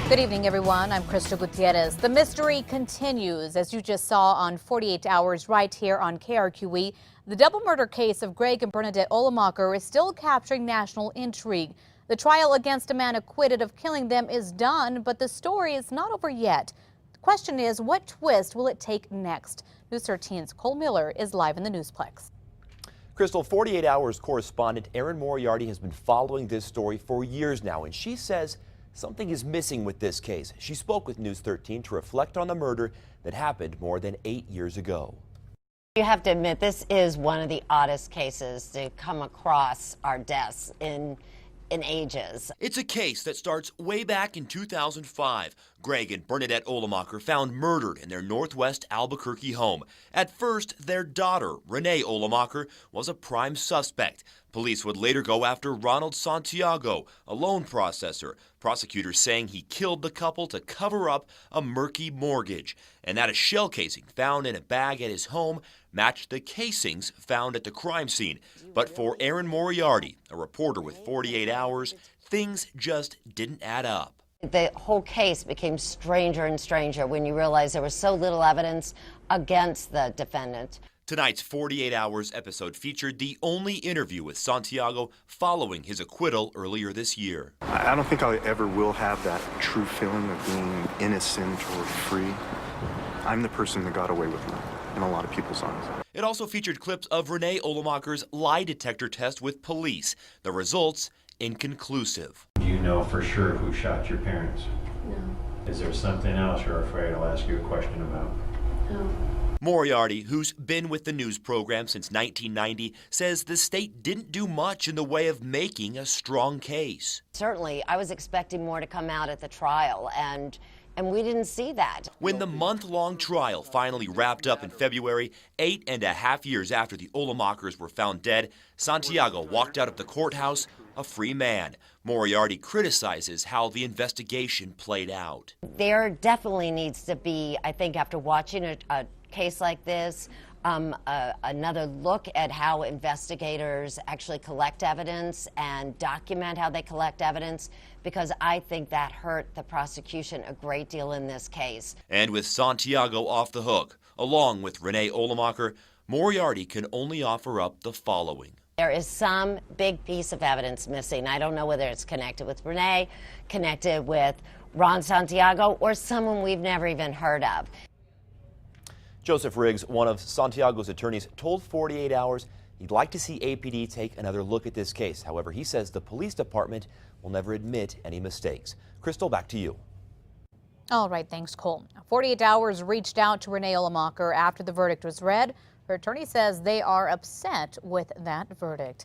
Good evening, everyone. I'm Crystal Gutierrez. The mystery continues, as you just saw on 48 Hours right here on KRQE. The double murder case of Greg and Bernadette Olemacher is still capturing national intrigue. The trial against a man acquitted of killing them is done, but the story is not over yet. The question is, what twist will it take next? News 13's Cole Miller is live in the Newsplex. Crystal, 48 Hours correspondent Erin Moriarty has been following this story for years now, and she says something is missing with this case. She spoke with News 13 to reflect on the murder that happened more than 8 years ago. You have to admit, this is one of the oddest cases to come across our desks in ages. It's a case that starts way back in 2005. Greg and Bernadette Olemacher found murdered in their northwest Albuquerque home. At first, their daughter, Renee Olemacher, was a prime suspect. Police would later go after Ronald Santiago, a loan processor. Prosecutors saying he killed the couple to cover up a murky mortgage, and that a shell casing found in a bag at his home matched the casings found at the crime scene. But for Erin Moriarty, a reporter with 48 Hours, things just didn't add up. The whole case became stranger and stranger when you realize there was so little evidence against the defendant. Tonight's 48 Hours episode featured the only interview with Santiago following his acquittal earlier this year. I don't think I ever will have that true feeling of being innocent or free. I'm the person that got away with it in a lot of people's eyes. It also featured clips of Renee Olemacher's lie detector test with police. The results inconclusive. Do you know for sure who shot your parents? No. Is there something else you're afraid I'll ask you a question about? No. Moriarty, who's been with the news program since 1990, says the state didn't do much in the way of making a strong case. Certainly, I was expecting more to come out at the trial, and we didn't see that. When the month-long trial finally wrapped up in February, 8.5 years after the Olemachers were found dead, Santiago walked out of the courthouse a free man. Moriarty criticizes how the investigation played out. There definitely needs to be, I think, after watching a case like this, another look at how investigators actually collect evidence and document how they collect evidence, because I think that hurt the prosecution a great deal in this case. And with Santiago off the hook, along with Renee Olemacher, Moriarty can only offer up the following. There is some big piece of evidence missing. I don't know whether it's connected with Renee, connected with Ron Santiago, or someone we've never even heard of. Joseph Riggs, one of Santiago's attorneys, told 48 Hours he'd like to see APD take another look at this case. However, he says the police department will never admit any mistakes. Crystal, back to you. All right, thanks, Cole. 48 Hours reached out to Renee Olemacher after the verdict was read. Her attorney says they are upset with that verdict.